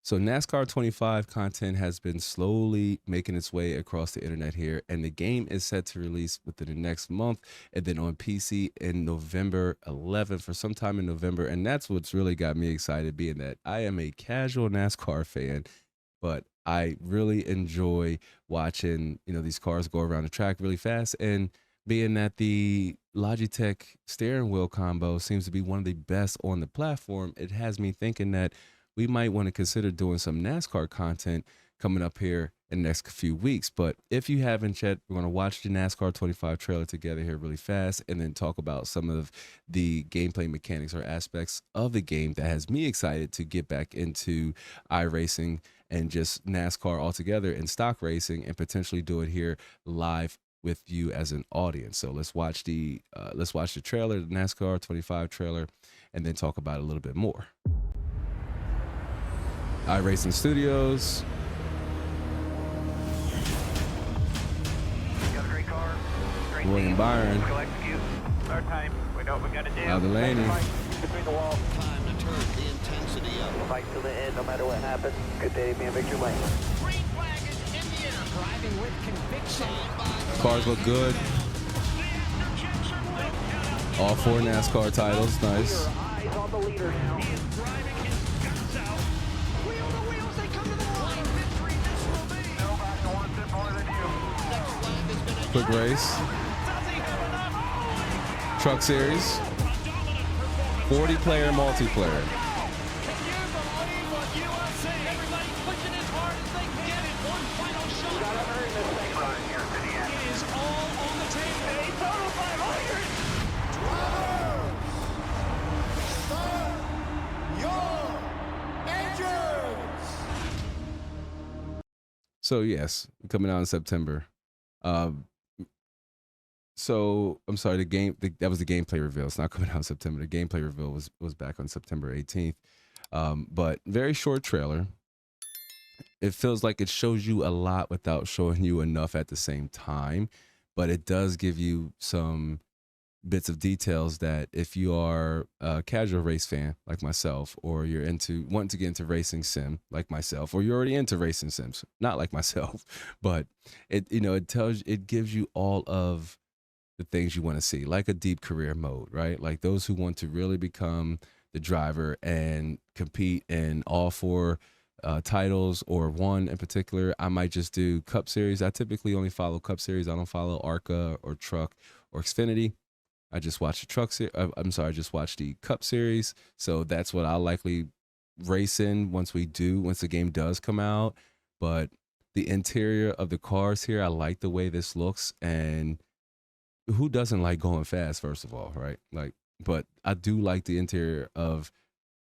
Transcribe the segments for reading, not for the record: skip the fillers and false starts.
So NASCAR 25 content has been slowly making its way across the internet here, and the game is set to release within the next month, and then on PC in November 11th, for sometime in November. And that's what's really got me excited, being that I am a casual NASCAR fan, but I really enjoy watching, these cars go around the track really fast. And being that the Logitech steering wheel combo seems to be one of the best on the platform, it has me thinking that we might want to consider doing some NASCAR content coming up here in the next few weeks. But if you haven't yet, we're going to watch the NASCAR 25 trailer together here really fast, and then talk about some of the gameplay mechanics or aspects of the game that has me excited to get back into iRacing and just NASCAR altogether and stock racing, and potentially do it here live with you as an audience. So let's watch the trailer, the NASCAR 25 trailer, and then talk about it a little bit more. iRacing Studios. Got a great car. Great William team. Byron. Let's go execute. Our time. We know what we gotta do. Now Delaney. Fight between the walls. Time to turn the intensity up. Fight till the end, no matter what happens. Good day to be in victory lane. Green flag is in the air. Driving with conviction. Cars look good. All four NASCAR titles. Nice. Eyes on the leader now. He is driving his guts out. Wheel to wheels, they come to the line. Victory this will be. Nobody wants it more than you. Next lap is going to Quick race. Does he have enough? Truck Series. A dominant performance. 40-player multiplayer. Can you believe what you are seeing? Everybody pushing as hard as they can get it. One final shot. Gotta earn this thing right here to the end. It is all on the table. A total 500. So yes, coming out in September. Um, so I'm sorry, that was the gameplay reveal. It's not coming out in September. The gameplay reveal was back on September 18th. But very short trailer. It feels like it shows you a lot without showing you enough at the same time, but it does give you some bits of details that if you are a casual race fan like myself, or you're wanting to get into racing sim like myself, or you're already into racing sims, not like myself, but it gives you all of the things you want to see, like a deep career mode, right? Like those who want to really become the driver and compete in all four titles, or one in particular. I might just do Cup Series. I typically only follow Cup Series. I don't follow ARCA or Truck or Xfinity. I just watch the I just watch the Cup Series. So that's what I'll likely race in once the game does come out. But the interior of the cars here, I like the way this looks. And who doesn't like going fast, first of all, right? But I do like the interior of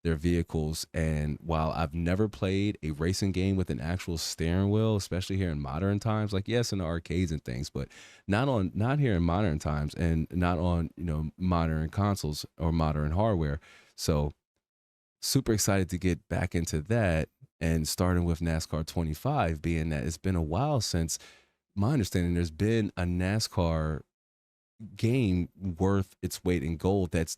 their vehicles. And while I've never played a racing game with an actual steering wheel, especially here in modern times, like yes, in the arcades and things, but not here in modern times, and not on, modern consoles or modern hardware. So super excited to get back into that, and starting with NASCAR 25, being that it's been a while since, my understanding, there's been a NASCAR game worth its weight in gold that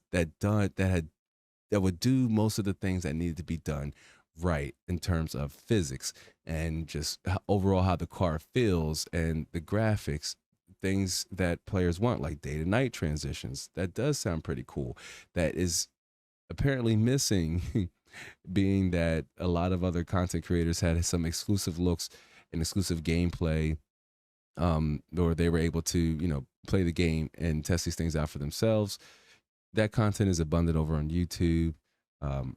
would do most of the things that needed to be done right in terms of physics, and just overall how the car feels, and the graphics, things that players want, like day to night transitions. That does sound pretty cool. That is apparently missing being that a lot of other content creators had some exclusive looks and exclusive gameplay, or they were able to, play the game and test these things out for themselves. That content is abundant over on YouTube.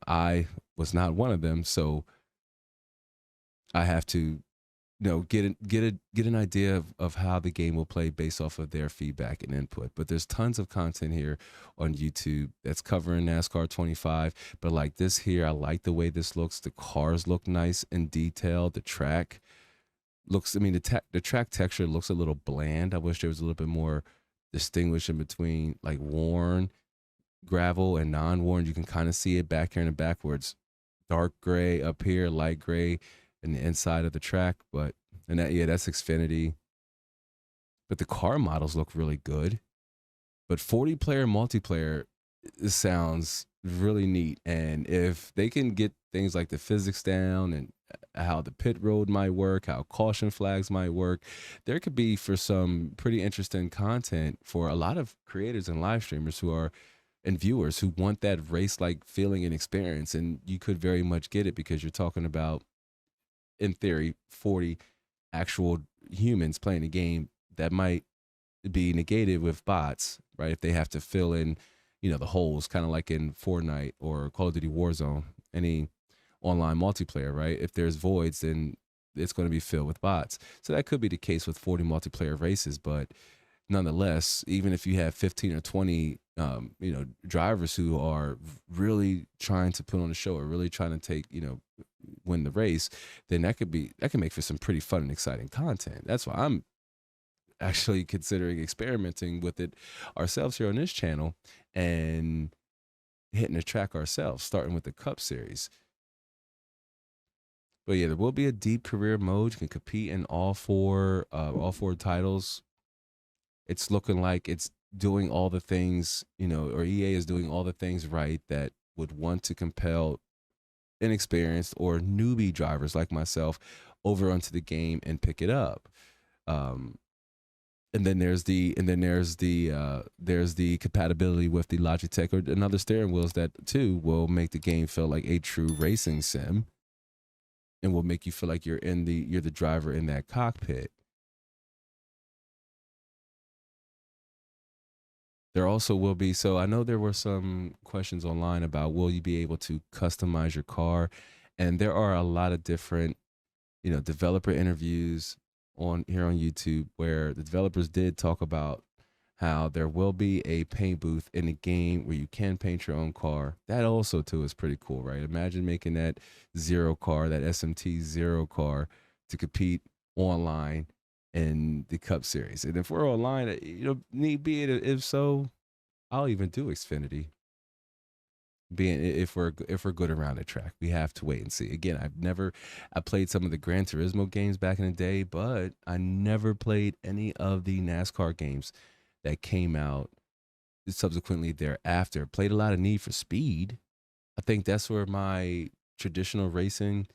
I was not one of them, so I have to, get an idea of how the game will play based off of their feedback and input. But there's tons of content here on YouTube that's covering NASCAR 25. But like this here, I like the way this looks. The cars look nice and detailed. The track looks, the track texture looks a little bland. I wish there was a little bit more distinguishing between like worn gravel and non-worn. You can kind of see it back here in the backwards, dark gray up here, light gray in the inside of the track. That's Xfinity. But the car models look really good. But 40-player multiplayer sounds really neat, and if they can get things like the physics down and how the pit road might work, how caution flags might work. There could be for some pretty interesting content for a lot of creators and live streamers who are and viewers who want that race like feeling and experience. And you could very much get it because you're talking about, in theory, 40 actual humans playing a game that might be negated with bots, right? If they have to fill in, the holes, kind of like in Fortnite or Call of Duty Warzone, any online multiplayer, right? If there's voids, then it's going to be filled with bots. So that could be the case with 40 multiplayer races, but nonetheless, even if you have 15 or 20, drivers who are really trying to put on a show or really trying to take, win the race, then that can make for some pretty fun and exciting content. That's why I'm actually considering experimenting with it ourselves here on this channel and hitting the track ourselves, starting with the Cup Series. But yeah, there will be a deep career mode. You can compete in all four titles. It's looking like it's doing all the things, or EA is doing all the things right that would want to compel inexperienced or newbie drivers like myself over onto the game and pick it up. And then there's the compatibility with the Logitech or another steering wheels that too will make the game feel like a true racing sim, and will make you feel like you're the driver in that cockpit. There also will be, so I know there were some questions online about will you be able to customize your car, and there are a lot of different, developer interviews here on YouTube where the developers did talk about how there will be a paint booth in the game where you can paint your own car. That also too is pretty cool, right? Imagine making that zero car, that SMT zero car, to compete online in the Cup Series. And if we're online, need be it, if so, I'll even do Xfinity. Being if we're good around the track, we have to wait and see. Again, I played some of the Gran Turismo games back in the day, but I never played any of the NASCAR games that came out subsequently thereafter. Played a lot of Need for Speed. I think that's where my traditional racing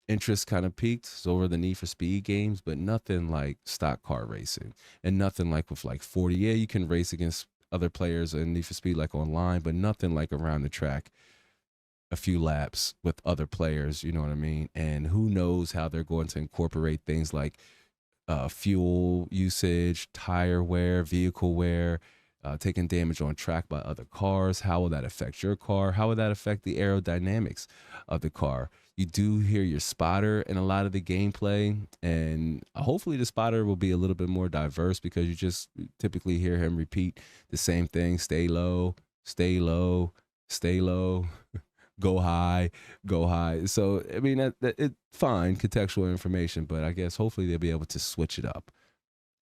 interest kind of peaked. So over the Need for Speed games, but nothing like stock car racing, and nothing like with like 40. Yeah, you can race against other players in Need for Speed like online, but nothing like around the track, a few laps with other players, you know what I mean? And who knows how they're going to incorporate things like fuel usage, tire wear, vehicle wear, taking damage on track by other cars. How will that affect your car? How will that affect the aerodynamics of the car? You do hear your spotter in a lot of the gameplay, and hopefully the spotter will be a little bit more diverse because you just typically hear him repeat the same thing: stay low, stay low, stay low, go high, go high. So I mean that it's fine contextual information, but I guess hopefully they'll be able to switch it up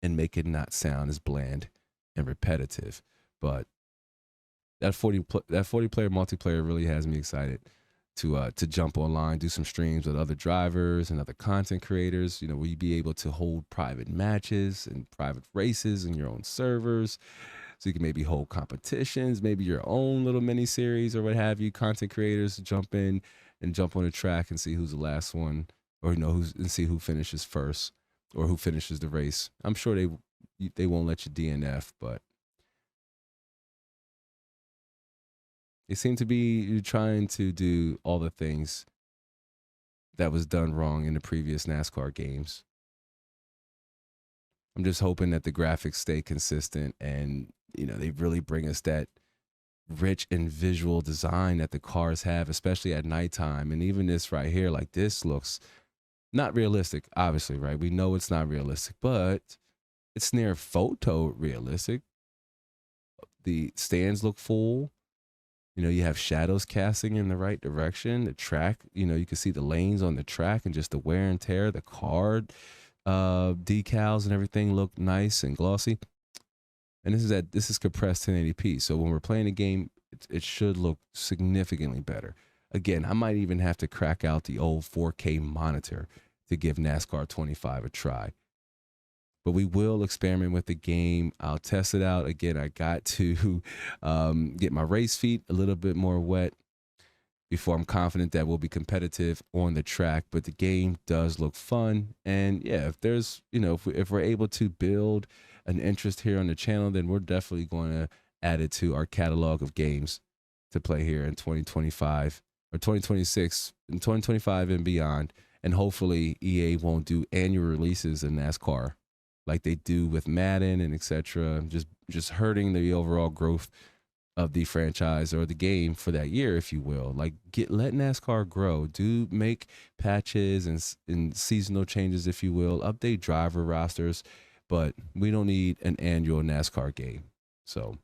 and make it not sound as bland and repetitive. But that 40 player multiplayer really has me excited to jump online, do some streams with other drivers and other content creators. Will you be able to hold private matches and private races in your own servers? So you can maybe hold competitions, maybe your own little mini series or what have you. Content creators jump in and jump on the track and see who's the last one, or and see who finishes first or who finishes the race. I'm sure they won't let you DNF, but they seem to be trying to do all the things that was done wrong in the previous NASCAR games. I'm just hoping that the graphics stay consistent and, they really bring us that rich and visual design that the cars have, especially at nighttime. And even this right here, like this looks not realistic, obviously, right? We know it's not realistic, but it's near photo realistic. The stands look full. You have shadows casting in the right direction. The track, you can see the lanes on the track and just the wear and tear. The car decals and everything look nice and glossy. And this is compressed 1080p. So when we're playing a game, it should look significantly better. Again, I might even have to crack out the old 4K monitor to give NASCAR 25 a try. But we will experiment with the game. I'll test it out. Again, I got to get my race feet a little bit more wet before I'm confident that we'll be competitive on the track. But the game does look fun, and yeah, if there's if we're able to build an interest here on the channel, then we're definitely going to add it to our catalog of games to play here in 2025 or 2026 and 2025 and beyond. And hopefully EA won't do annual releases in NASCAR like they do with Madden and etc. Just hurting the overall growth of the franchise or the game for that year, if you will. Like let NASCAR grow. Do make patches and seasonal changes, if you will. Update driver rosters, but we don't need an annual NASCAR game. So,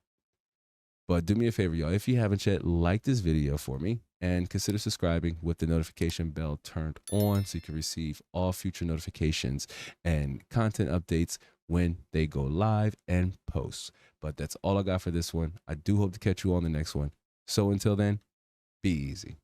but do me a favor, y'all. If you haven't yet, like this video for me and consider subscribing with the notification bell turned on so you can receive all future notifications and content updates when they go live and post. But that's all I got for this one. I do hope to catch you on the next one. So until then, be easy.